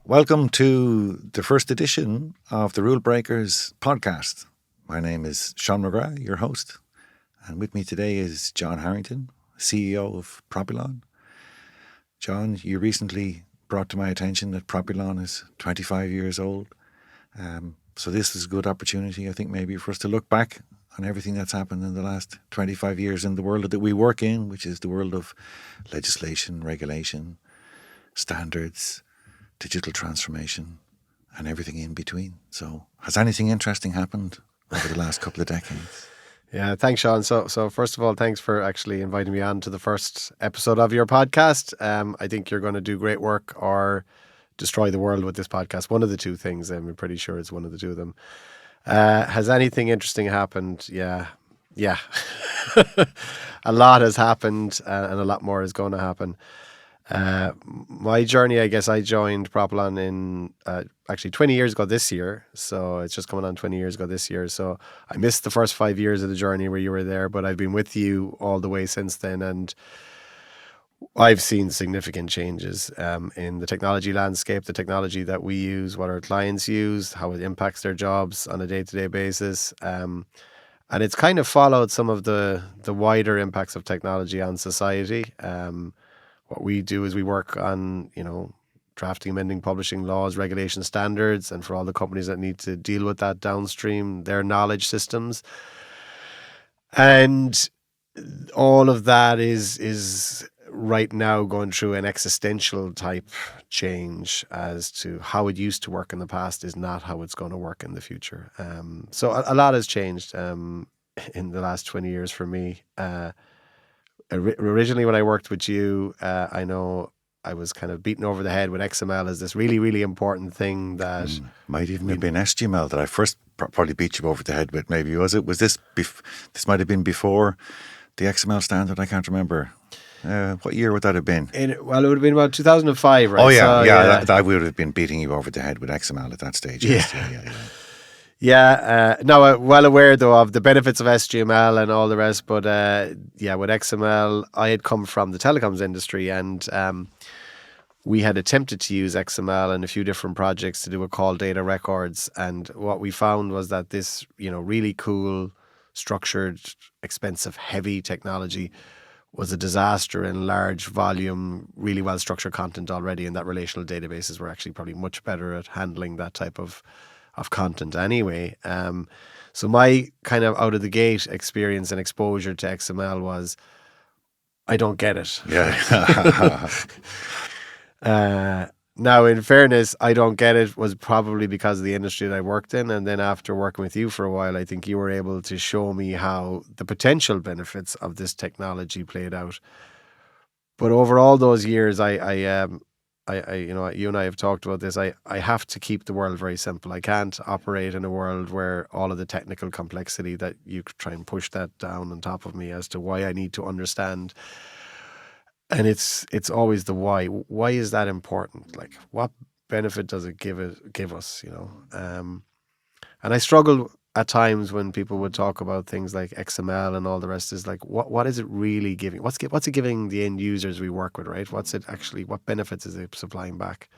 Welcome to the first edition of the Rule Breakers podcast. My name is Sean McGrath, your host, and with me today is John Harrington, CEO of Propylon. John, you recently brought to my attention that Propylon is 25 years old. So this is a good opportunity, I think, maybe for us to look back on everything that's happened in the last 25 years in the world that we work in, which is the world of legislation, regulation, standards, digital transformation, and everything in between. So has anything interesting happened over the last couple of decades? Yeah, thanks, Sean. So first of all, thanks for actually inviting me on to the first episode of your podcast. I think you're going to do great work or destroy the world with this podcast. One of the two things. I'm pretty sure it's one of the two of them. Has anything interesting happened? Yeah. A lot has happened and a lot more is going to happen. My journey, I guess I joined Propylon in actually 20 years ago this year. So it's just coming on 20 years ago this year. So I missed the first 5 years of the journey where you were there, but I've been with you all the way since then. And I've seen significant changes in the technology landscape, the technology that we use, what our clients use, how it impacts their jobs on a day-to-day basis. And it's kind of followed some of the wider impacts of technology on society. What we do is we work on, drafting, amending, publishing laws, regulation standards, and for all the companies that need to deal with that downstream, their knowledge systems. And all of that is right now going through an existential type change as to how it used to work in the past is not how it's going to work in the future. So a lot has changed in the last 20 years for me. Originally, when I worked with you, I know I was kind of beaten over the head with XML as this really, really important thing that might even have been HTML that I first probably beat you over the head with. Maybe was it? Was this? This might have been before the XML standard. I can't remember. What year would that have been? It would have been about 2005, right? Oh yeah, So, I would have been beating you over the head with XML at that stage. Yeah. Yeah. No, I'm well aware though of the benefits of HTML and all the rest, but with XML, I had come from the telecoms industry and we had attempted to use XML in a few different projects to do a call data records, and what we found was that this, really cool, structured, expensive, heavy technology was a disaster in large volume, really well structured content already, and that relational databases were actually probably much better at handling that type of content anyway. So my kind of out of the gate experience and exposure to XML was, I don't get it. Yeah. Now, in fairness, I don't get it was probably because of the industry that I worked in. And then after working with you for a while, I think you were able to show me how the potential benefits of this technology played out. But over all those years, I you and I have talked about this. I have to keep the world very simple. I can't operate in a world where all of the technical complexity that you try and push that down on top of me as to why I need to understand. And it's always the why. Why is that important? Like, what benefit does it give us? And I struggle at times when people would talk about things like XML and all the rest. Is like, what is it really giving? What's it giving the end users we work with, right? What benefits is it supplying back?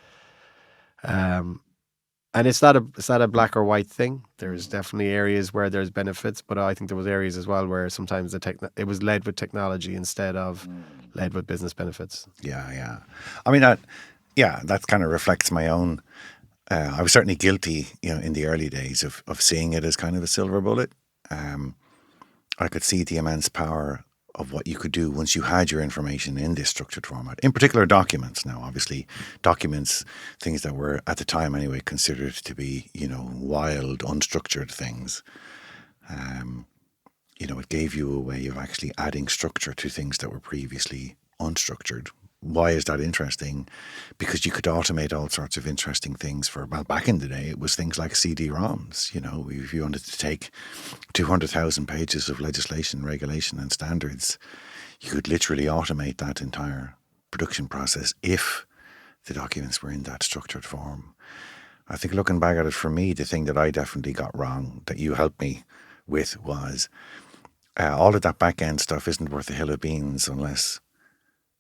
And it's not a black or white thing. There's definitely areas where there's benefits, but I think there was areas as well where sometimes it was led with technology instead of led with business benefits. Yeah. I mean, that kind of reflects my own. I was certainly guilty, in the early days of seeing it as kind of a silver bullet. I could see the immense power of what you could do once you had your information in this structured format. In particular, documents. Now, obviously, documents, things that were at the time anyway considered to be, wild, unstructured things. It gave you a way of actually adding structure to things that were previously unstructured. Why is that interesting? Because you could automate all sorts of interesting things back in the day, it was things like CD-ROMs. If you wanted to take 200,000 pages of legislation, regulation and standards, you could literally automate that entire production process if the documents were in that structured form. I think looking back at it, for me, the thing that I definitely got wrong that you helped me with was all of that back-end stuff isn't worth a hill of beans unless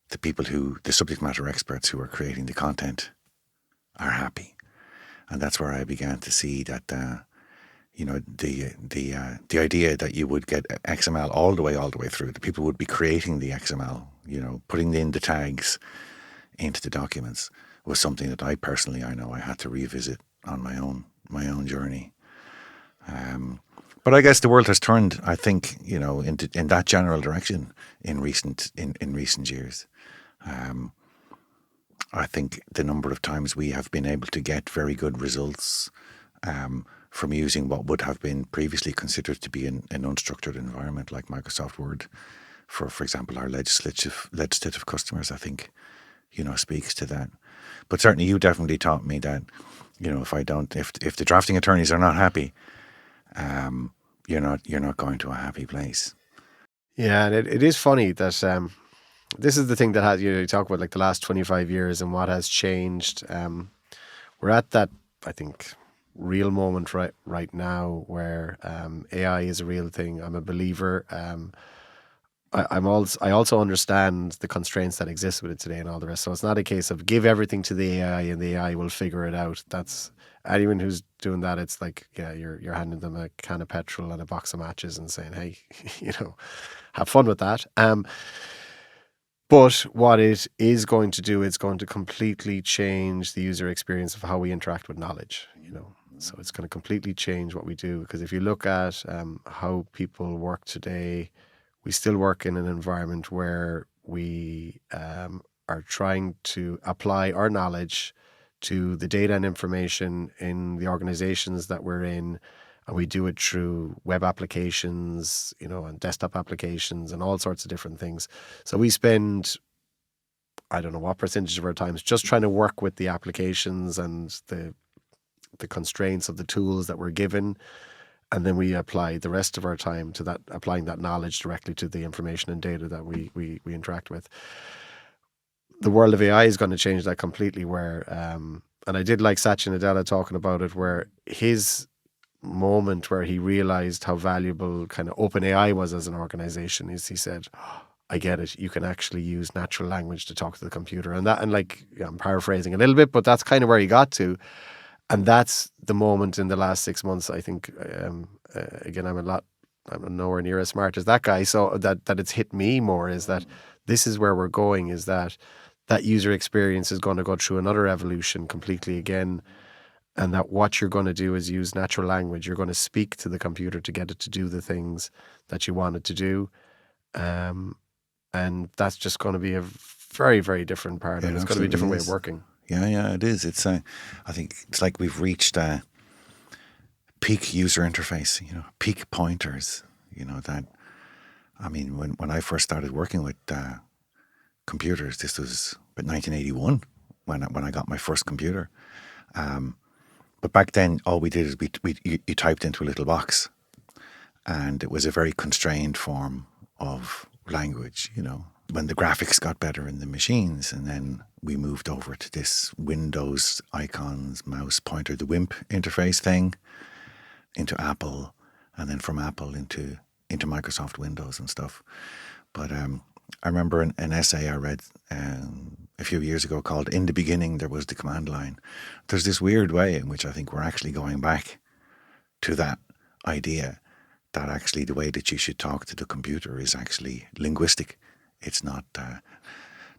the subject matter experts who are creating the content are happy. And that's where I began to see that, the idea that you would get XML all the way through, that people would be creating the XML, putting in the tags into the documents, was something that I know I had to revisit on my own journey. But I guess the world has turned, I think, in that general direction in recent years. I think the number of times we have been able to get very good results from using what would have been previously considered to be an unstructured environment like Microsoft Word, for example, our legislative customers, I think, speaks to that. But certainly you definitely taught me that, if the drafting attorneys are not happy, you're not going to a happy place. Yeah, and it is funny that this is the thing that has, you talk about like the last 25 years and what has changed. We're at that, I think, real moment right now where AI is a real thing. I'm a believer. I also understand the constraints that exist with it today and all the rest. So it's not a case of give everything to the AI and the AI will figure it out. That's anyone who's doing that. It's like, yeah, you're handing them a can of petrol and a box of matches and saying, hey, have fun with that. But what it is going to do, it's going to completely change the user experience of how we interact with knowledge. So it's going to completely change what we do. Because if you look at how people work today, we still work in an environment where we are trying to apply our knowledge to the data and information in the organizations that we're in. And we do it through web applications, and desktop applications and all sorts of different things. So we spend, I don't know what percentage of our time is just trying to work with the applications and the constraints of the tools that we're given. And then we apply the rest of our time to that, applying that knowledge directly to the information and data that we interact with. The world of AI is going to change that completely where, and I did like Satya Nadella talking about it, where his moment where he realized how valuable kind of OpenAI was as an organization is he said, I get it. You can actually use natural language to talk to the computer. And I'm paraphrasing a little bit, but that's kind of where he got to. And that's the moment in the last 6 months, I think, again, I'm nowhere near as smart as that guy. So that it's hit me more is that this is where we're going, is that user experience is going to go through another evolution completely again. And that what you're going to do is use natural language. You're going to speak to the computer to get it to do the things that you want it to do. And that's just going to be a very, very different part. And it's going to be a different way of working. Yeah, it is. It's I think it's like we've reached a peak user interface, peak pointers, that, I mean, when I first started working with computers, this was about 1981 when I got my first computer. But back then, all we did is you typed into a little box, and it was a very constrained form of language, when the graphics got better in the machines, and then we moved over to this Windows icons, mouse pointer, the WIMP interface thing, into Apple, and then from Apple into Microsoft Windows and stuff. But I remember an essay I read a few years ago called "In the Beginning There Was the Command Line." There's this weird way in which I think we're actually going back to that idea that actually the way that you should talk to the computer is actually linguistic. It's not.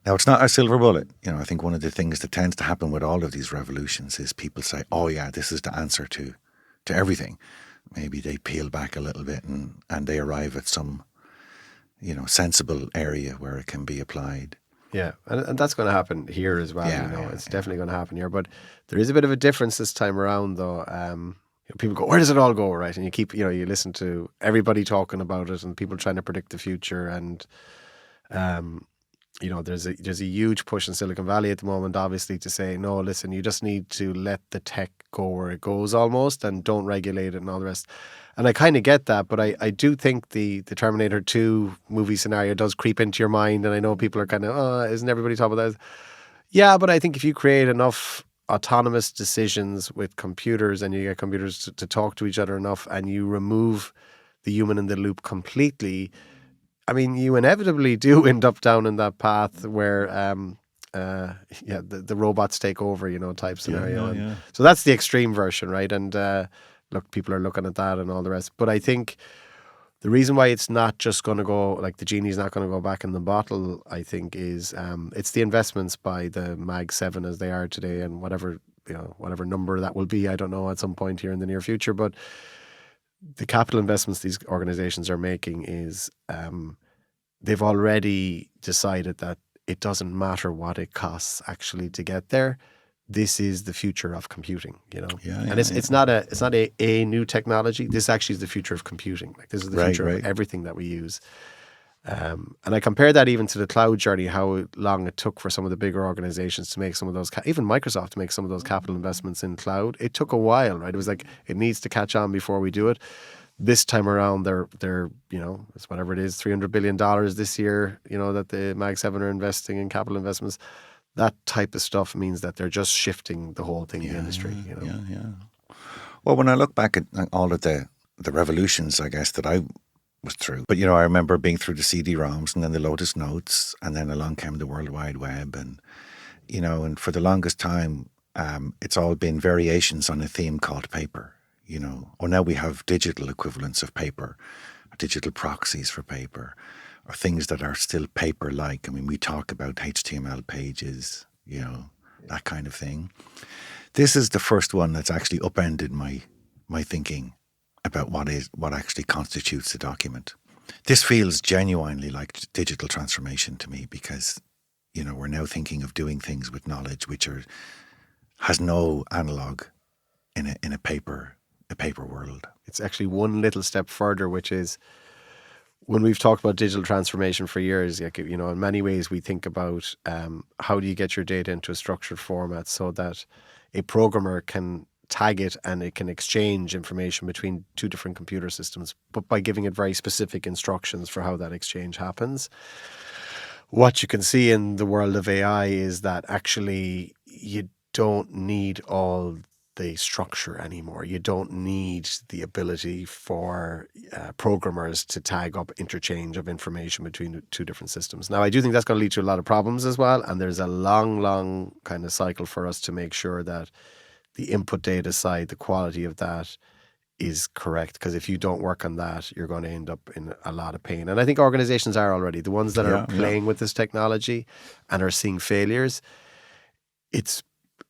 Now, it's not a silver bullet. I think one of the things that tends to happen with all of these revolutions is people say, oh yeah, this is the answer to everything. Maybe they peel back a little bit and they arrive at some, sensible area where it can be applied. Yeah, and that's going to happen here as well. Yeah, it's definitely going to happen here. But there is a bit of a difference this time around, though. People go, where does it all go, right? And you keep, you listen to everybody talking about it and people trying to predict the future. And, there's a huge push in Silicon Valley at the moment, obviously, to say, no, listen, you just need to let the tech go where it goes almost and don't regulate it and all the rest. And I kind of get that, but I do think the Terminator 2 movie scenario does creep into your mind. And I know people are kind of, isn't everybody talking about that? Yeah, but I think if you create enough autonomous decisions with computers and you get computers to talk to each other enough and you remove the human in the loop completely, I mean, you inevitably do end up down in that path where, the robots take over, type scenario. yeah. So that's the extreme version, right? And look, people are looking at that and all the rest. But I think the reason why it's not just going to go, like the genie's not going to go back in the bottle, I think, is it's the investments by the Mag 7 as they are today, and whatever number that will be, I don't know, at some point here in the near future. But the capital investments these organizations are making is they've already decided that it doesn't matter what it costs actually to get there. This is the future of computing, and it's not a new technology. This actually is the future of computing. Like, this is the future of everything that we use. And I compare that even to the cloud journey, how long it took for some of the bigger organizations to make some of those, even Microsoft to make some of those capital investments in cloud. It took a while, right? It was like, it needs to catch on before we do it. This time around, they're it's whatever it is, $300 billion this year, that the Mag 7 are investing in capital investments. That type of stuff means that they're just shifting the whole thing in the industry. Yeah. Well, when I look back at all of the revolutions, I guess, that I was through, but I remember being through the CD-ROMs and then the Lotus Notes, and then along came the World Wide Web, and and for the longest time, it's all been variations on a theme called paper. Now we have digital equivalents of paper, digital proxies for paper, or things that are still paper-like. I mean, we talk about HTML pages, that kind of thing. This is the first one that's actually upended my thinking about what actually constitutes a document. This feels genuinely like digital transformation to me, because we're now thinking of doing things with knowledge which has no analog in a paper world. It's actually one little step further, which is, when we've talked about digital transformation for years, in many ways we think about how do you get your data into a structured format so that a programmer can tag it and it can exchange information between two different computer systems, but by giving it very specific instructions for how that exchange happens. What you can see in the world of AI is that actually you don't need all the structure anymore. You don't need the ability for programmers to tag up interchange of information between two different systems. Now, I do think that's going to lead to a lot of problems as well, and there's a long kind of cycle for us to make sure that the input data side, the quality of that is correct, because if you don't work on that, you're going to end up in a lot of pain. And I think organizations are already, the ones that are playing with this technology and are seeing failures. It's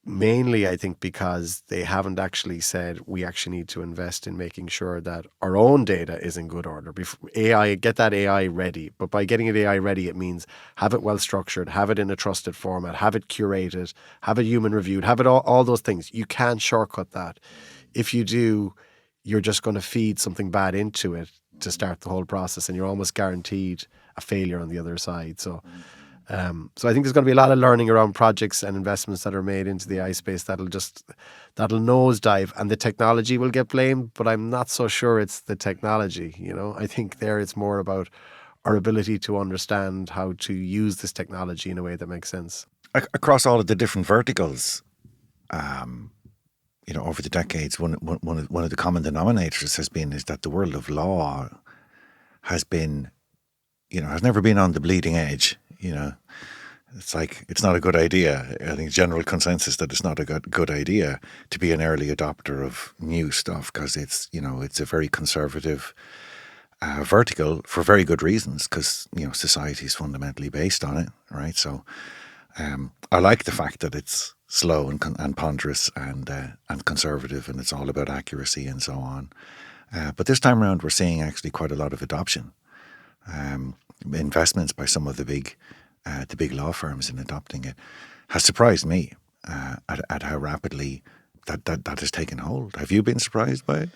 mainly, I think, because they haven't actually said, we actually need to invest in making sure that our own data is in good order. Get that AI ready. But by getting it AI ready, it means have it well structured, have it in a trusted format, have it curated, have it human reviewed, have it all those things. You can't shortcut that. If you do, you're just going to feed something bad into it to start the whole process, and you're almost guaranteed a failure on the other side. So I think there's going to be a lot of learning around projects and investments that are made into the AI space that'll nosedive, and the technology will get blamed, but I'm not so sure it's the technology. I think it's more about our ability to understand how to use this technology in a way that makes sense. Across all of the different verticals, over the decades, one of the common denominators is that the world of law has never been on the bleeding edge. It's like, it's not a good idea. I think general consensus that it's not a good idea to be an early adopter of new stuff, because it's a very conservative vertical for very good reasons, because society is fundamentally based on it, right? So I like the fact that it's slow and ponderous and conservative, and it's all about accuracy and so on. But this time around, we're seeing actually quite a lot of adoption. Investments by some of the big law firms in adopting it has surprised me at how rapidly that has taken hold. Have you been surprised by it?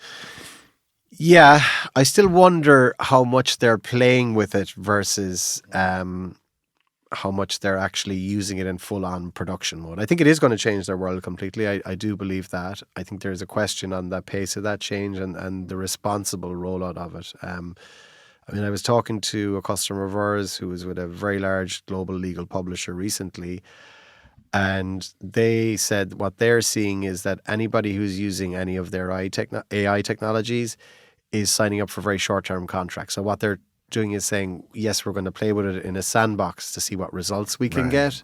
Yeah, I still wonder how much they're playing with it versus how much they're actually using it in full-on production mode. I think it is going to change their world completely. I do believe that. I think there's a question on the pace of that change and the responsible rollout of it. I was talking to a customer of ours who was with a very large global legal publisher recently, and they said what they're seeing is that anybody who's using any of their AI technologies is signing up for very short-term contracts. So what they're doing is saying, yes, we're going to play with it in a sandbox to see what results we can get.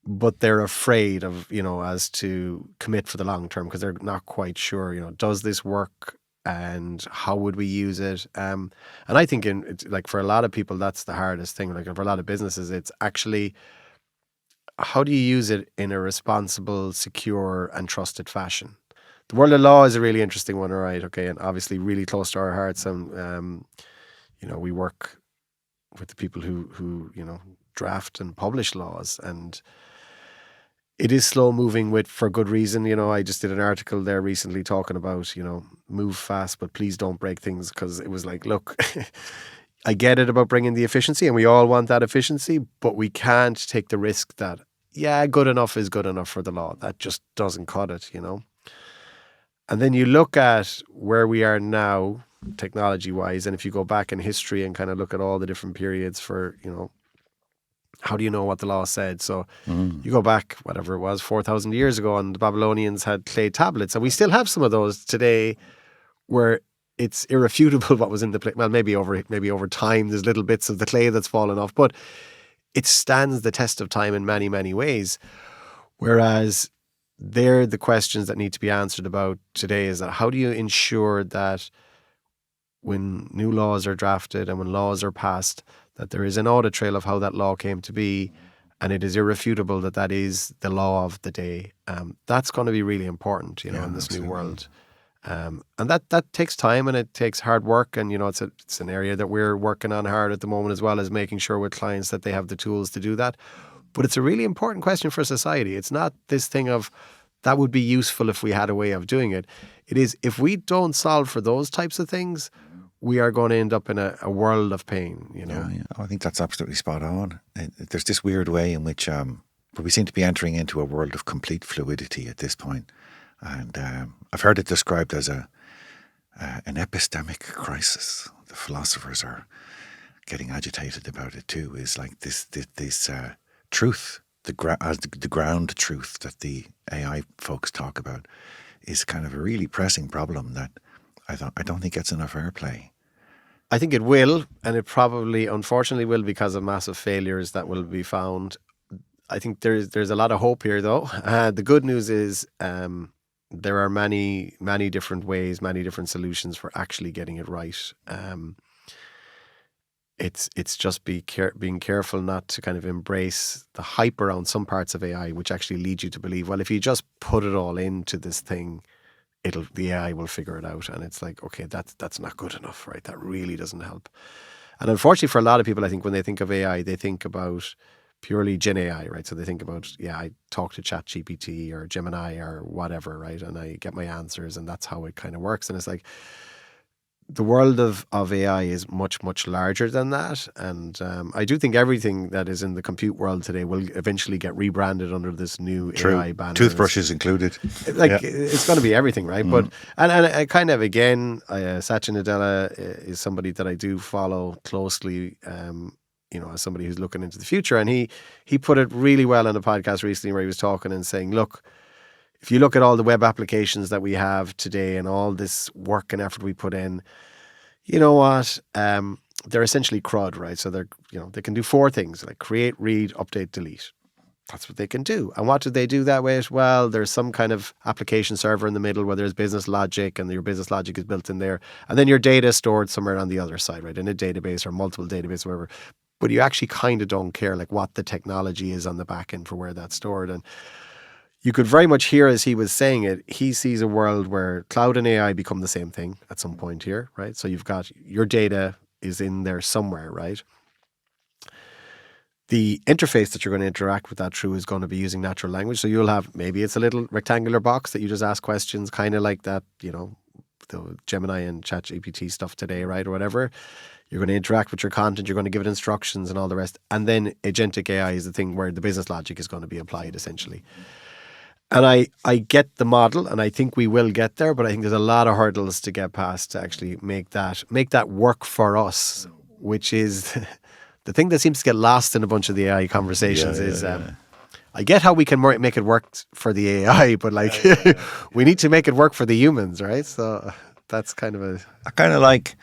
but they're afraid of, as to commit for the long term because they're not quite sure, does this work and how would we use it? And I think it's like for a lot of people, that's the hardest thing. Like for a lot of businesses, it's actually how do you use it in a responsible, secure and trusted fashion? The world of law is a really interesting one, all right? Okay. And obviously really close to our hearts. And, we work with the people who draft and publish laws, and it is slow moving for good reason. I just did an article there recently talking about, move fast, but please don't break things, because it was like, look, I get it about bringing the efficiency and we all want that efficiency, but we can't take the risk that, good enough is good enough for the law. That just doesn't cut it, And then you look at where we are now, technology wise, and if you go back in history and kind of look at all the different periods for, how do you know what the law said? So you go back, whatever it was, 4,000 years ago, and the Babylonians had clay tablets. And we still have some of those today where it's irrefutable what was in the clay. Well, maybe over time, there's little bits of the clay that's fallen off, but it stands the test of time in many, many ways. Whereas they're the questions that need to be answered about today is that how do you ensure that when new laws are drafted and when laws are passed, that there is an audit trail of how that law came to be, and it is irrefutable that that is the law of the day. That's going to be really important, in this absolutely. new world. And that takes time and it takes hard work. And, it's an area that we're working on hard at the moment, as well as making sure with clients that they have the tools to do that. But it's a really important question for society. It's not this thing of that would be useful if we had a way of doing it. It is, if we don't solve for those types of things, we are going to end up in a world of pain, Yeah, I think that's absolutely spot on. There's this weird way in which we seem to be entering into a world of complete fluidity at this point. And I've heard it described as an epistemic crisis. The philosophers are getting agitated about it too. Is like this truth, the ground truth that the AI folks talk about, is kind of a really pressing problem that I don't think gets enough airplay. I think it will, and it probably, unfortunately, will because of massive failures that will be found. I think there's a lot of hope here, though. The good news is there are many, many different ways, many different solutions for actually getting it right. It's just being careful not to kind of embrace the hype around some parts of AI, which actually lead you to believe, well, if you just put it all into this thing, the AI will figure it out. And it's like, okay, that's not good enough, right? That really doesn't help. And unfortunately for a lot of people, I think when they think of AI, they think about purely Gen AI, right? So they think about, I talk to ChatGPT or Gemini or whatever, right? And I get my answers and that's how it kind of works. And it's like, the world of AI is much, much larger than that. And I do think everything that is in the compute world today will eventually get rebranded under this new AI banner. Toothbrushes included. It's going to be everything, right? But and I kind of, again, Satya Nadella is somebody that I do follow closely, as somebody who's looking into the future. And he put it really well on a podcast recently where he was talking and saying, look, if you look at all the web applications that we have today and all this work and effort we put in, you know what? They're essentially CRUD, right? So they can do 4 things, like create, read, update, delete. That's what they can do. And what do they do that way? Well, there's some kind of application server in the middle where there's business logic, and your business logic is built in there. And then your data is stored somewhere on the other side, right? In a database or multiple databases, wherever. But you actually kind of don't care like what the technology is on the back end for where that's stored. And you could very much hear as he was saying it, he sees a world where cloud and AI become the same thing at some point here, right? So you've got your data is in there somewhere, right? The interface that you're going to interact with that through is going to be using natural language. So you'll have, maybe it's a little rectangular box that you just ask questions, kind of like that, the Gemini and ChatGPT stuff today, right? Or whatever. You're going to interact with your content. You're going to give it instructions and all the rest. And then agentic AI is the thing where the business logic is going to be applied essentially. And I get the model, and I think we will get there, but I think there's a lot of hurdles to get past to actually make that work for us, which is the thing that seems to get lost in a bunch of the AI conversations. I get how we can make it work for the AI, but we need to make it work for the humans, right? So that's kind of I kind of like.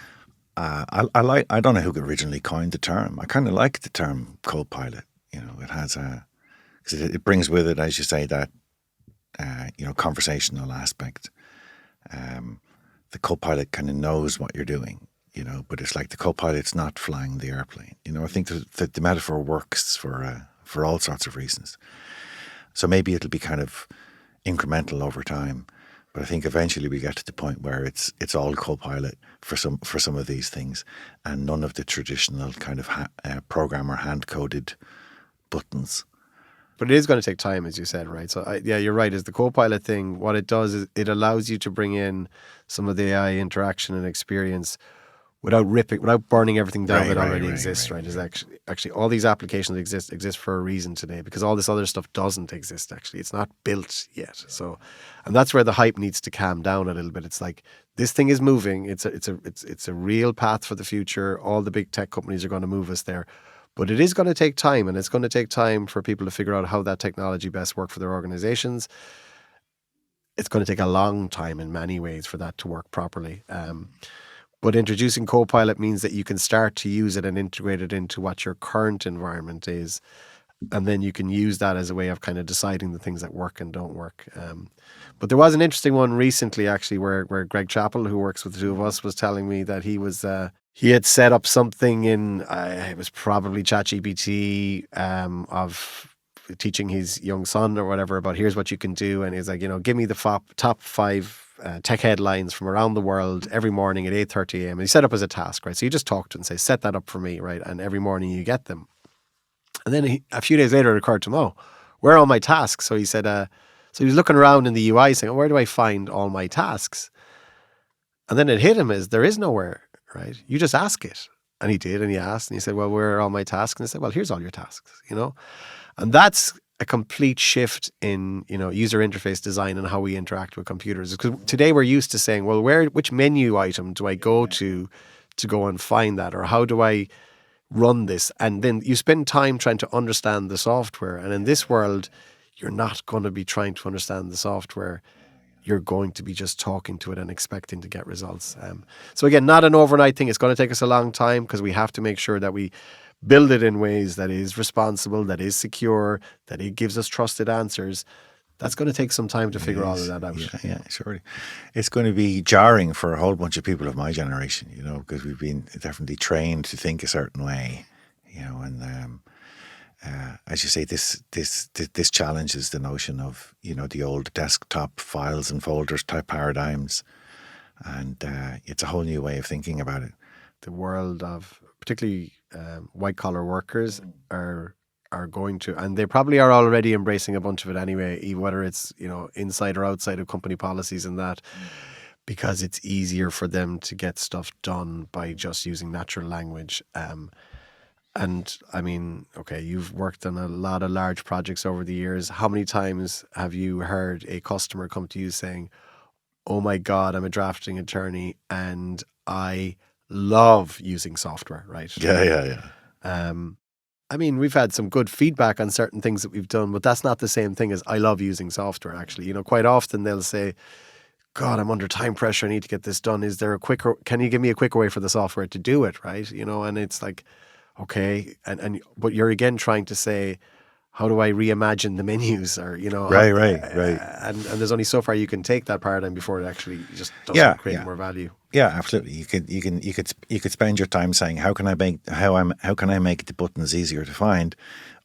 I don't know who originally coined the term. I kind of like the term co-pilot. It has a because it brings with it, as you say, that conversational aspect. The co-pilot kind of knows what you're doing, but it's like the co-pilot's not flying the airplane. I think that the metaphor works for all sorts of reasons. So maybe it'll be kind of incremental over time, but I think eventually we get to the point where it's all co-pilot for some of these things, and none of the traditional kind of programmer hand-coded buttons. But it is going to take time, as you said, right? So, you're right. Is the co-pilot thing, what it does is it allows you to bring in some of the AI interaction and experience without burning everything down that already exists, right? Is actually all these applications exist for a reason today, because all this other stuff doesn't exist. Actually, it's not built yet. So, and that's where the hype needs to calm down a little bit. It's like, this thing is moving. It's a real path for the future. All the big tech companies are going to move us there. But it is going to take time, and it's going to take time for people to figure out how that technology best works for their organizations. It's going to take a long time in many ways for that to work properly. But introducing Copilot means that you can start to use it and integrate it into what your current environment is. And then you can use that as a way of kind of deciding the things that work and don't work. But there was an interesting one recently, actually, where Greg Chappell, who works with the two of us, was telling me that he had set up something in, it was probably ChatGPT, of teaching his young son or whatever about, here's what you can do. And he's like, give me the top 5 tech headlines from around the world every morning at 8:30 a.m. And he set up as a task, right? So you just talk to him and say, set that up for me, right? And every morning you get them. And then a few days later, it occurred to him, oh, where are all my tasks? So he said, so he was looking around in the UI saying, where do I find all my tasks? And then it hit him as, there is nowhere, right? You just ask it. And he did, and he asked, and he said, well, where are all my tasks? And he said, well, here's all your tasks, And that's a complete shift in, user interface design and how we interact with computers. Because today we're used to saying, well, which menu item do I go to go and find that? Or how do I run this? And then you spend time trying to understand the software. And in this world, you're not going to be trying to understand the software. You're going to be just talking to it and expecting to get results. So again, not an overnight thing. It's going to take us a long time, because we have to make sure that we build it in ways that is responsible, that is secure, that it gives us trusted answers. That's going to take some time to figure all of that out. Yeah, sure. It's going to be jarring for a whole bunch of people of my generation, because we've been definitely trained to think a certain way, and as you say, this challenges the notion of, the old desktop files and folders type paradigms, and it's a whole new way of thinking about it. The world of particularly white collar workers are going to, and they probably are already embracing a bunch of it anyway, whether it's inside or outside of company policies and that, because it's easier for them to get stuff done by just using natural language. And I mean, okay, you've worked on a lot of large projects over the years. How many times have you heard a customer come to you saying, oh my God, I'm a drafting attorney and I love using software, right? Yeah. I mean, we've had some good feedback on certain things that we've done, but that's not the same thing as I love using software, actually. Quite often they'll say, God, I'm under time pressure. I need to get this done. Can you give me a quicker way for the software to do it, right? And it's like, okay. But you're again trying to say, how do I reimagine the menus, or, Right. And there's only so far you can take that paradigm before it actually just doesn't create more value. Yeah, absolutely. You could spend your time saying, how can I make the buttons easier to find,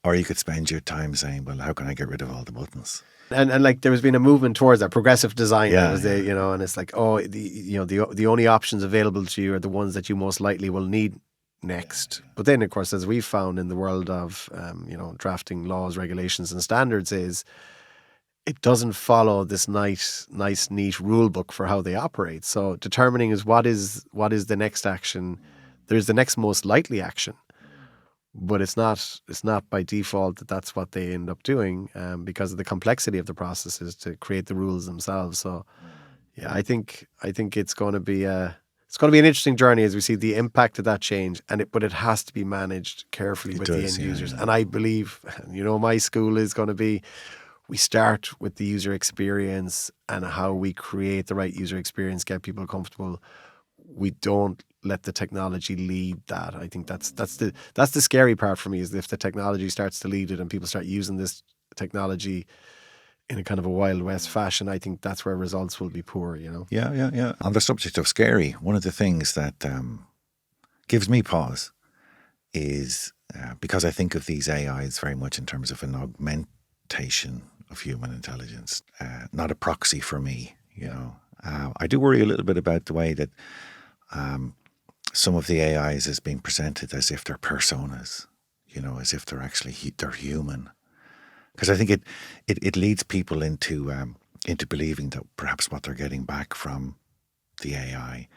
or you could spend your time saying, well, how can I get rid of all the buttons? And like there has been a movement towards that progressive design. And it's like, the only options available to you are the ones that you most likely will need next. But then, of course, as we've found in the world of drafting laws, regulations, and standards, is it doesn't follow this nice, neat rule book for how they operate. So determining is what is the next action. There's the next most likely action, but it's not by default that's what they end up doing, because of the complexity of the processes to create the rules themselves. So yeah, I think it's going to be an interesting journey as we see the impact of that change, but it has to be managed carefully with the end users. And I believe, my school is going to be, we start with the user experience and how we create the right user experience, get people comfortable. We don't let the technology lead that. I think that's the scary part for me, is if the technology starts to lead it and people start using this technology in a kind of a Wild West fashion, I think that's where results will be poor, you know? Yeah. On the subject of scary, one of the things that gives me pause is because I think of these AIs very much in terms of an augmentation of human intelligence, not a proxy for me, you know. I do worry a little bit about the way that some of the AIs is being presented as if they're personas, you know, as if they're actually they're human. Because I think it leads people into believing that perhaps what they're getting back from the AI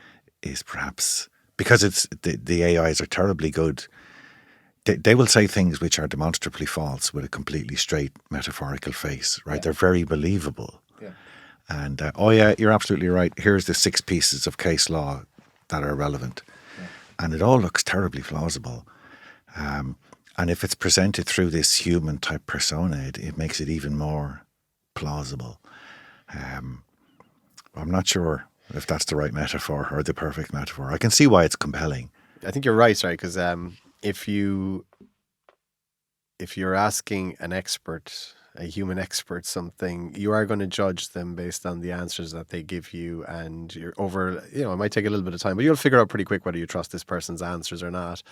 is perhaps, because it's the AIs are terribly good. They will say things which are demonstrably false with a completely straight metaphorical face, right? Yeah. They're very believable. Yeah. And, oh yeah, you're absolutely right. Here's the 6 pieces of case law that are relevant. Yeah. And it all looks terribly plausible. And if it's presented through this human type persona, it makes it even more plausible. I'm not sure if that's the right metaphor or the perfect metaphor. I can see why it's compelling. I think you're right, right? Because if you're asking an expert, a human expert, something, you are going to judge them based on the answers that they give you, and you're over, you know, it might take a little bit of time, but you'll figure out pretty quick whether you trust this person's answers or not.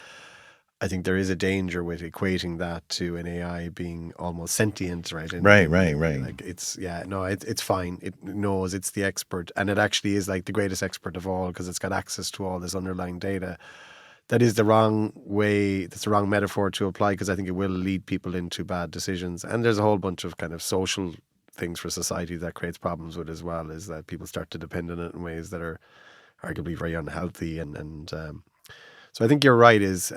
I think there is a danger with equating that to an AI being almost sentient, right? Right. Like it's fine. It knows it's the expert, and it actually is like the greatest expert of all because it's got access to all this underlying data. That is the wrong way. That's the wrong metaphor to apply because I think it will lead people into bad decisions. And there's a whole bunch of kind of social things for society that creates problems with as well. Is that people start to depend on it in ways that are arguably very unhealthy. And so I think you're right. It's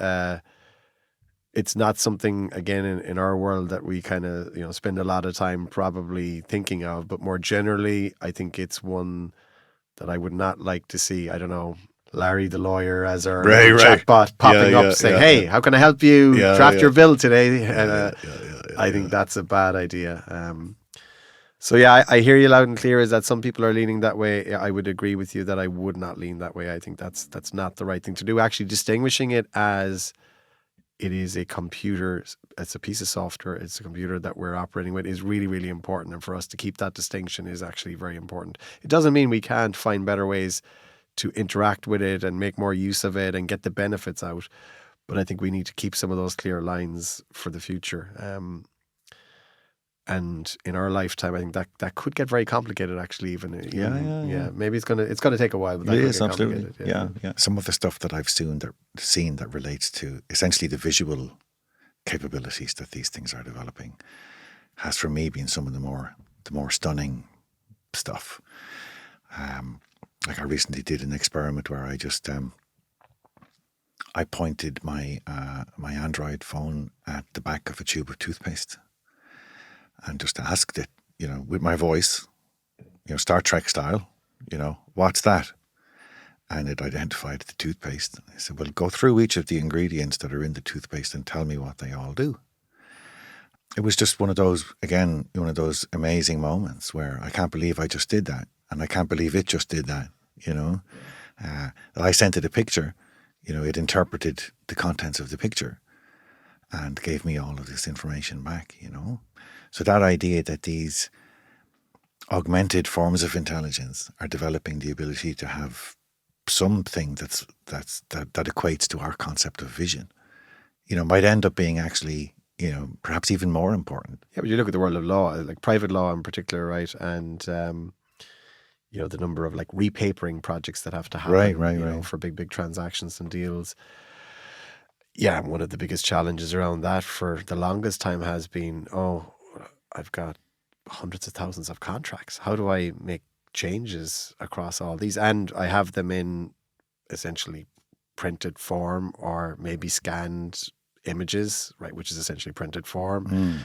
not something again in our world that we kind of spend a lot of time probably thinking of. But more generally, I think it's one that I would not like to see. I don't know. Larry the lawyer as our chatbot popping up saying, hey, how can I help you draft your bill today? I think that's a bad idea. So I hear you loud and clear is that some people are leaning that way. I would agree with you that I would not lean that way. I think that's not the right thing to do. Actually distinguishing it as it is a computer, it's a piece of software, it's a computer that we're operating with is really, really important. And for us to keep that distinction is actually very important. It doesn't mean we can't find better ways to interact with it and make more use of it and get the benefits out. But I think we need to keep some of those clear lines for the future. And in our lifetime, I think that could get very complicated actually, even. Maybe it's gonna take a while, but that it is absolutely. Yeah. Some of the stuff that I've seen that relates to essentially the visual capabilities that these things are developing has for me been some of the more stunning stuff. Like I recently did an experiment where I just I pointed my Android phone at the back of a tube of toothpaste and just asked it, with my voice, Star Trek style, what's that? And it identified the toothpaste. I said, well, go through each of the ingredients that are in the toothpaste and tell me what they all do. It was just one of those amazing moments where I can't believe I just did that. And I can't believe it just did that, I sent it a picture, it interpreted the contents of the picture and gave me all of this information back, So that idea that these augmented forms of intelligence are developing the ability to have something that equates to our concept of vision, might end up being actually, perhaps even more important. Yeah, but you look at the world of law, like private law in particular, right? And the number of like repapering projects that have to happen, right. for big transactions and deals. Yeah, one of the biggest challenges around that for the longest time has been, I've got hundreds of thousands of contracts. How do I make changes across all these? And I have them in essentially printed form or maybe scanned images, right, which is essentially printed form.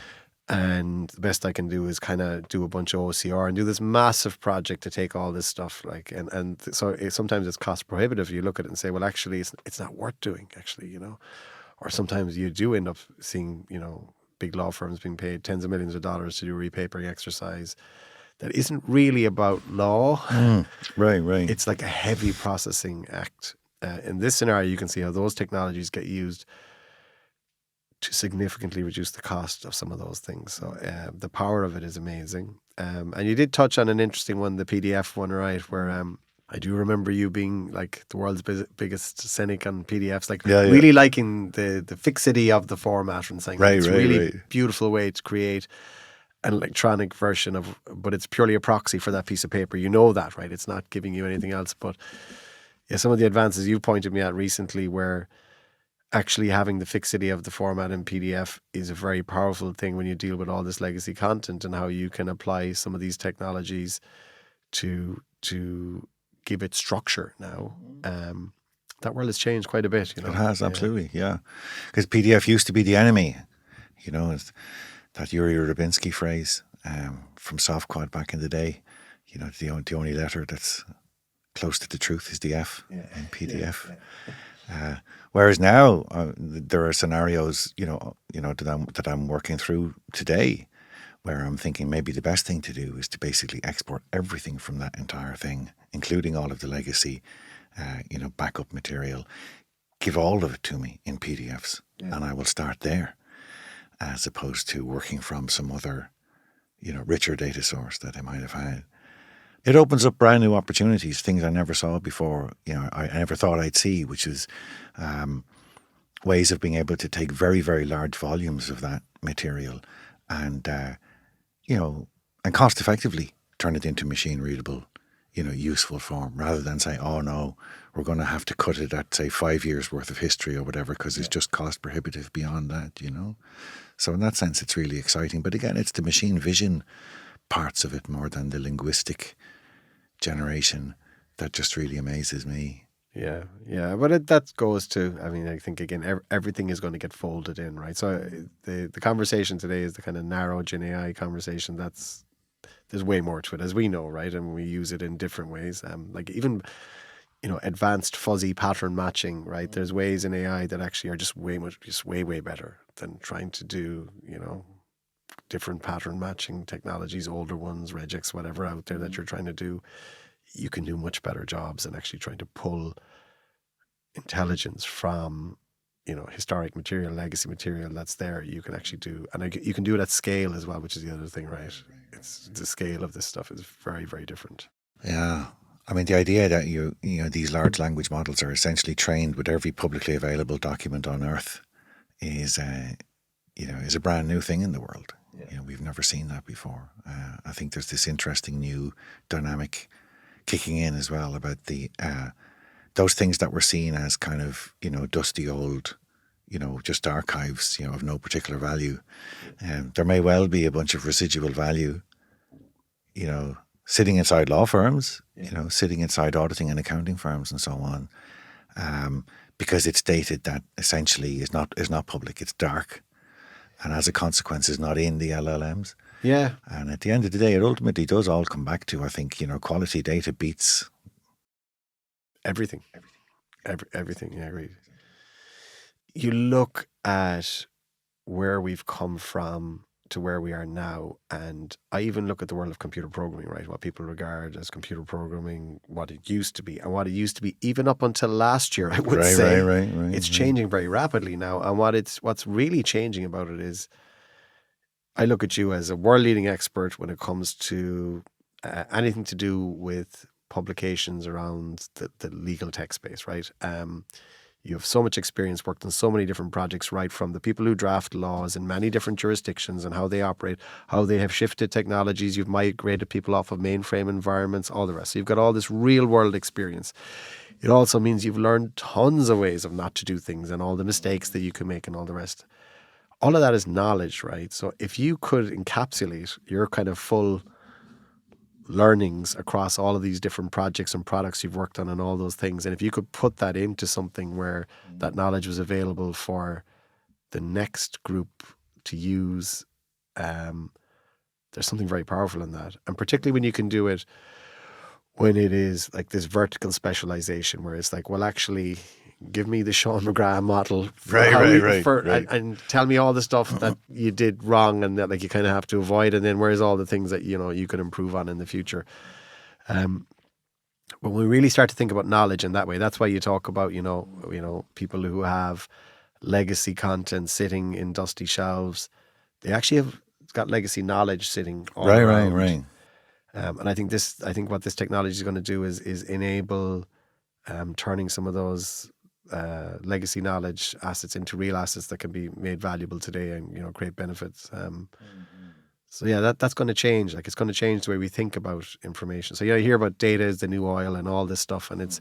And the best I can do is kind of do a bunch of OCR and do this massive project to take all this stuff, and so sometimes it's cost prohibitive. You look at it and say, well, actually, it's not worth doing, actually, Or sometimes you do end up seeing, big law firms being paid tens of millions of dollars to do a repapering exercise that isn't really about law. Right. It's like a heavy processing act. In this scenario, you can see how those technologies get used to significantly reduce the cost of some of those things. So the power of it is amazing. And you did touch on an interesting one, the PDF one, right? Where I do remember you being like the world's biggest cynic on PDFs, like really liking the fixity of the format and saying it's a really beautiful way to create an electronic version of, but it's purely a proxy for that piece of paper. You know that, right? It's not giving you anything else. But yeah, some of the advances you pointed me at recently where actually having the fixity of the format in PDF is a very powerful thing when you deal with all this legacy content, and how you can apply some of these technologies to give it structure now. That world has changed quite a bit. It has, absolutely, yeah. Because PDF used to be the enemy, it's that Yuri Rubinsky phrase from Softquad back in the day. The only letter that's close to the truth is the F in PDF. Whereas now there are scenarios, that I'm working through today, where I'm thinking maybe the best thing to do is to basically export everything from that entire thing, including all of the legacy, backup material, give all of it to me in PDFs, and I will start there, as opposed to working from some other, richer data source that I might have had. It opens up brand new opportunities, things I never saw before, I never thought I'd see, which is ways of being able to take very, very large volumes of that material and, and cost effectively turn it into machine readable, useful form, rather than say, oh no, we're going to have to cut it at, say, 5 years worth of history or whatever, because it's just cost prohibitive beyond that, So in that sense, it's really exciting. But again, it's the machine vision parts of it more than the linguistic generation that just really amazes me. Yeah. But that goes to, I think, again, everything is going to get folded in, right? So the conversation today is the kind of narrow Gen AI conversation. There's way more to it, as we know, right? And we use it in different ways. Like even, advanced fuzzy pattern matching, right? There's ways in AI that actually are just way better than trying to do, different pattern matching technologies, older ones, regex, whatever out there that you're trying to do. You can do much better jobs than actually trying to pull intelligence from, historic material, legacy material that's there. You can actually do, and you can do it at scale as well, which is the other thing, right? It's the scale of this stuff is very, very different. Yeah. The idea that these large language models are essentially trained with every publicly available document on Earth is a brand new thing in the world. Yeah. We've never seen that before. I think there's this interesting new dynamic kicking in as well about the those things that were seen as kind of dusty old, just archives, of no particular value. There may well be a bunch of residual value, sitting inside law firms, sitting inside auditing and accounting firms and so on, because it's data that essentially is not public. It's dark, and as a consequence is not in the LLMs. Yeah. And at the end of the day, it ultimately does all come back to, I think, quality data beats everything. Everything. Yeah, I agree. You look at where we've come from to where we are now, and I even look at the world of computer programming, right? What people regard as computer programming, what it used to be, and what it used to be even up until last year, I would say. Right. It's changing very rapidly now, and what's really changing about it is, I look at you as a world-leading expert when it comes to anything to do with publications around the legal tech space, right? You have so much experience, worked on so many different projects, right from the people who draft laws in many different jurisdictions and how they operate, how they have shifted technologies. You've migrated people off of mainframe environments, all the rest. So you've got all this real-world experience. It also means you've learned tons of ways of not to do things and all the mistakes that you can make and all the rest. All of that is knowledge, right? So if you could encapsulate your kind of full learnings across all of these different projects and products you've worked on and all those things, and if you could put that into something where that knowledge was available for the next group to use, there's something very powerful in that. And particularly when you can do it when it is like this vertical specialization where it's like, well, actually, give me the Sean McGrath model. Right. And tell me all the stuff that you did wrong and that like you kind of have to avoid. And then where's all the things that, you can improve on in the future. But when we really start to think about knowledge in that way, that's why you talk about, people who have legacy content sitting in dusty shelves. They actually have got legacy knowledge sitting all around. Right. And I think what this technology is going to do is enable turning some of those legacy knowledge assets into real assets that can be made valuable today and create benefits. So yeah, that's going to change. Like, it's going to change the way we think about information. So you hear about data is the new oil and all this stuff, and it's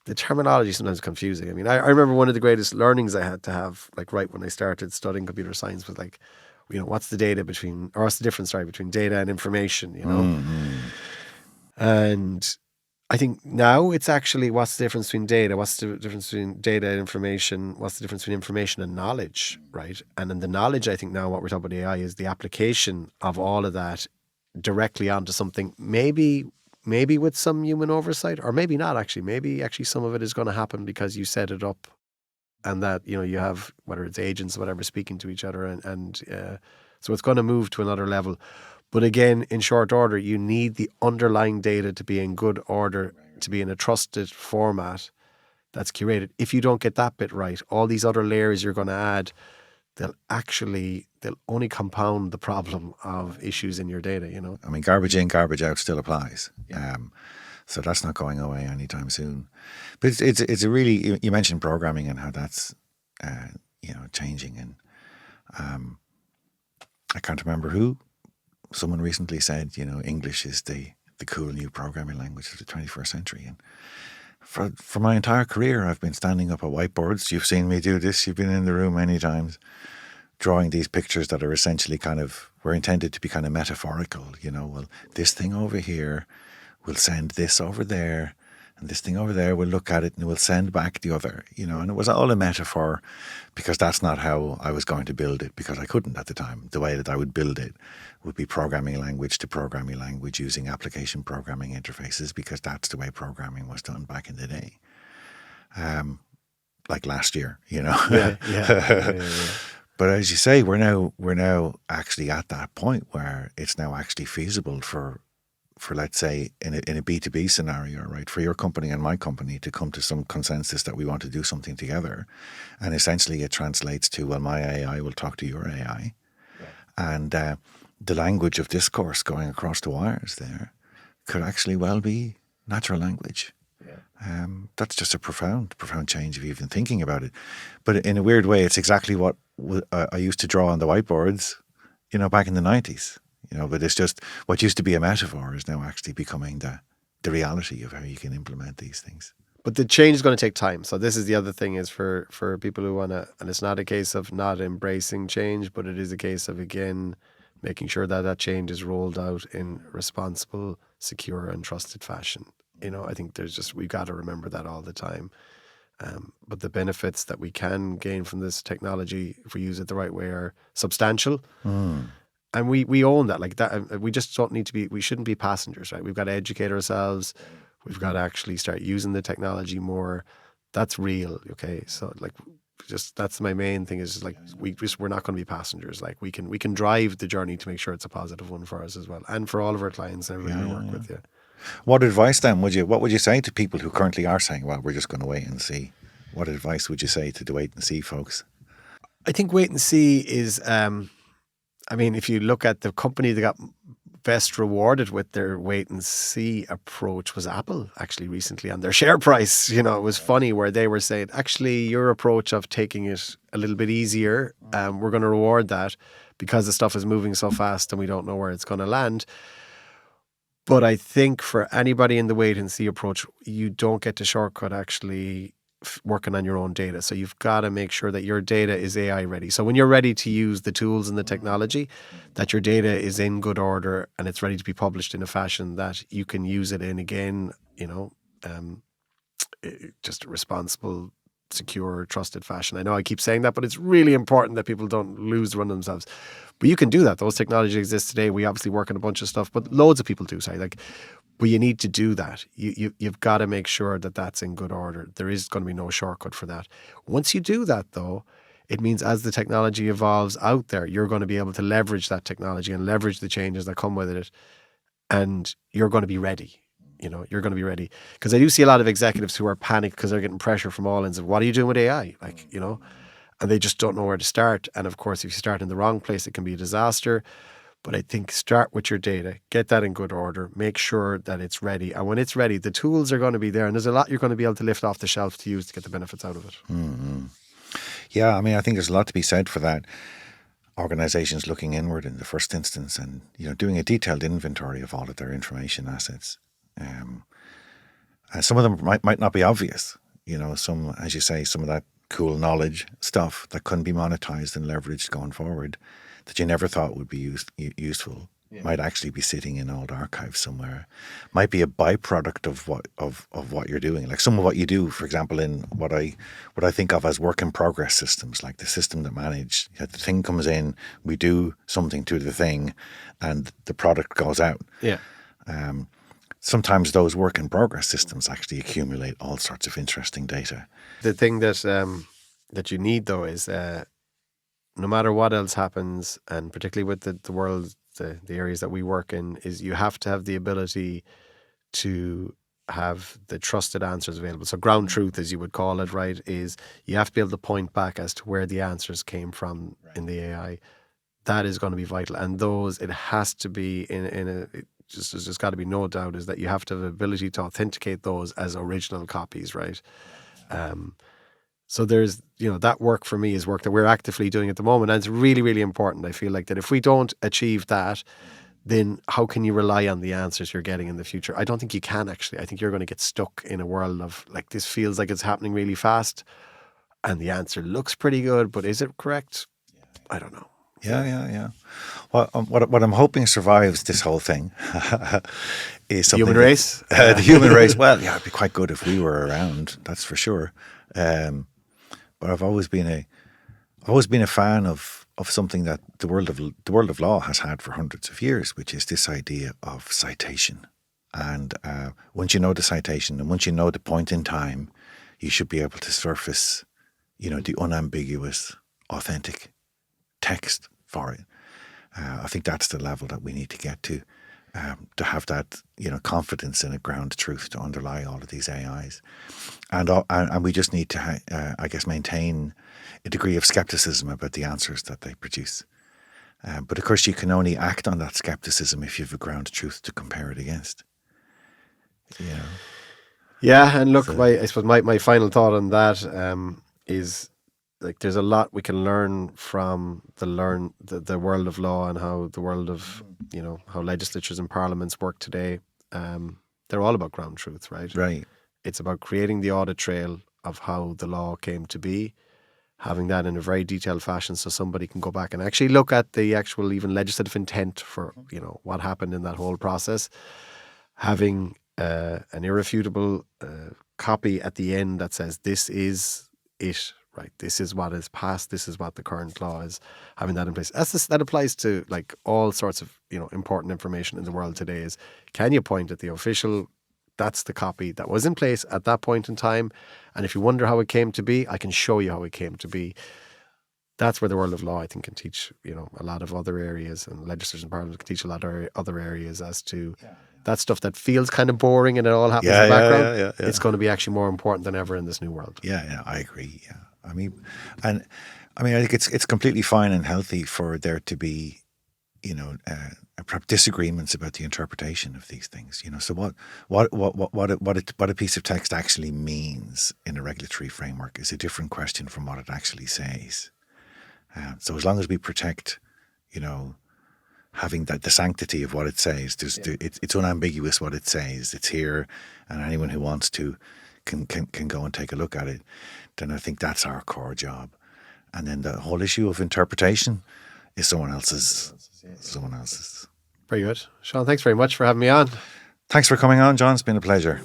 the terminology sometimes confusing. I mean, I remember one of the greatest learnings I had to have, like right when I started studying computer science, was like, what's the difference between data and information, And I think now it's actually, what's the difference between data? What's the difference between data and information? What's the difference between information and knowledge, right? And in the knowledge, I think now what we're talking about AI is the application of all of that directly onto something, maybe with some human oversight, or maybe not actually. Maybe actually some of it is going to happen because you set it up, and that, you have, whether it's agents or whatever, speaking to each other. And so it's going to move to another level. But again, in short order, you need the underlying data to be in good order, to be in a trusted format that's curated. If you don't get that bit right, all these other layers you're going to add, they'll only compound the problem of issues in your data, I mean, garbage in, garbage out still applies. So that's not going away anytime soon. But it's a really, you mentioned programming and how that's, changing. And I can't remember who. Someone recently said, English is the cool new programming language of the 21st century. And for my entire career, I've been standing up at whiteboards. You've seen me do this. You've been in the room many times, drawing these pictures that are essentially were intended to be kind of metaphorical. Well, this thing over here will send this over there, and this thing over there will look at it and will send back the other, and it was all a metaphor, because that's not how I was going to build it, because I couldn't at the time. The way that I would build it would be programming language to programming language using application programming interfaces, because that's the way programming was done back in the day. Like last year, Yeah. But as you say, we're now actually at that point where it's now actually feasible for let's say in a B2B scenario, right, for your company and my company to come to some consensus that we want to do something together. And essentially it translates to, well, my AI will talk to your AI. Yeah. And the language of discourse going across the wires there could actually well be natural language. Yeah. That's just a profound change of even thinking about it. But in a weird way, it's exactly what I used to draw on the whiteboards, back in the 90s. But it's just what used to be a metaphor is now actually becoming the reality of how you can implement these things. But the change is going to take time. So this is the other thing, is for people who want to, and it's not a case of not embracing change, but it is a case of, again, making sure that change is rolled out in responsible, secure, and trusted fashion. I think we've got to remember that all the time. But the benefits that we can gain from this technology, if we use it the right way, are substantial. And we own that. Like that, we just don't need to be. We shouldn't be passengers, right? We've got to educate ourselves. We've got to actually start using the technology more. That's real, okay? So that's my main thing, is we're not going to be passengers. Like we can drive the journey to make sure it's a positive one for us as well, and for all of our clients and everybody we work with. Yeah. What advice then what would you say to people who currently are saying, well, we're just going to wait and see? What advice would you say to the wait and see folks? I think wait and see is. If you look at the company that got best rewarded with their wait and see approach was Apple, actually, recently, on their share price. It was funny where they were saying, actually, your approach of taking it a little bit easier, we're going to reward that because the stuff is moving so fast and we don't know where it's going to land. But I think for anybody in the wait and see approach, you don't get to shortcut actually working on your own data. So you've got to make sure that your data is AI ready. So when you're ready to use the tools and the technology, that your data is in good order and it's ready to be published in a fashion that you can use it in, again, just a responsible, secure, trusted fashion. I know I keep saying that, but it's really important that people don't lose run themselves. But you can do that. Those technologies exist today. We obviously work on a bunch of stuff, but loads of people do. But you need to do that. You've got to make sure that that's in good order. There is going to be no shortcut for that. Once you do that, though, it means as the technology evolves out there, you're going to be able to leverage that technology and leverage the changes that come with it. And you're going to be ready. You're going to be ready. Because I do see a lot of executives who are panicked because they're getting pressure from all ends of, what are you doing with AI? and they just don't know where to start. And of course, if you start in the wrong place, it can be a disaster. But I think start with your data, get that in good order, make sure that it's ready. And when it's ready, the tools are going to be there, and there's a lot you're going to be able to lift off the shelf to use to get the benefits out of it. Yeah, I mean, I think there's a lot to be said for that. Organizations looking inward in the first instance and, doing a detailed inventory of all of their information assets. And some of them might not be obvious. Some, as you say, some of that cool knowledge stuff that couldn't be monetized and leveraged going forward that you never thought would be useful might actually be sitting in old archives somewhere. Might be a byproduct of what you're doing. Like some of what you do, for example, in what I think of as work in progress systems, like the system that manage the thing comes in, we do something to the thing, and the product goes out. Yeah. Sometimes those work in progress systems actually accumulate all sorts of interesting data. The thing that you need though is no matter what else happens, and particularly with the world, the areas that we work in, is you have to have the ability to have the trusted answers available. So ground truth, as you would call it, right, is you have to be able to point back as to where the answers came from in the AI. That is going to be vital. And it has to be there's got to be no doubt is that you have to have the ability to authenticate those as original copies, right? So there's, that work for me is work that we're actively doing at the moment. And it's really, really important. I feel like that if we don't achieve that, then how can you rely on the answers you're getting in the future? I don't think you can actually. I think you're going to get stuck in a world of like, this feels like it's happening really fast and the answer looks pretty good, but is it correct? I don't know. Yeah. Well, what I'm hoping survives this whole thing is something. The human race? The human race. Well, yeah, it'd be quite good if we were around. That's for sure. But I've always been a fan of something that the world of law has had for hundreds of years, which is this idea of citation. And once you know the citation, and once you know the point in time, you should be able to surface, the unambiguous, authentic text for it. I think that's the level that we need to get to have that, confidence in a ground truth to underlie all of these AIs. And we just need to, I guess, maintain a degree of skepticism about the answers that they produce. But of course, you can only act on that skepticism if you have a ground truth to compare it against. Yeah, and look, I suppose my final thought on that is, like, there's a lot we can learn from the world of law and how the world of, how legislatures and parliaments work today. They're all about ground truth, right? Right. It's about creating the audit trail of how the law came to be, having that in a very detailed fashion so somebody can go back and actually look at the actual even legislative intent for, what happened in that whole process. Having an irrefutable copy at the end that says, this is it, right? This is what is passed. This is what the current law is. Having that in place. That applies to like all sorts of, important information in the world today is, can you point at the official, that's the copy that was in place at that point in time. And if you wonder how it came to be, I can show you how it came to be. That's where the world of law, I think, can teach, a lot of other areas, and legislators and parliaments can teach a lot of other areas as to that stuff that feels kind of boring and it all happens in the background. Yeah. It's going to be actually more important than ever in this new world. Yeah, I agree. Yeah. I think it's completely fine and healthy for there to be, disagreements about the interpretation of these things. So what a piece of text actually means in a regulatory framework is a different question from what it actually says. So as long as we protect, having the sanctity of what it says, it's unambiguous what it says. It's here, and anyone who wants to can go and take a look at it. Then I think that's our core job. And then the whole issue of interpretation is someone else's. Very good. Sean, thanks very much for having me on. Thanks for coming on, John. It's been a pleasure.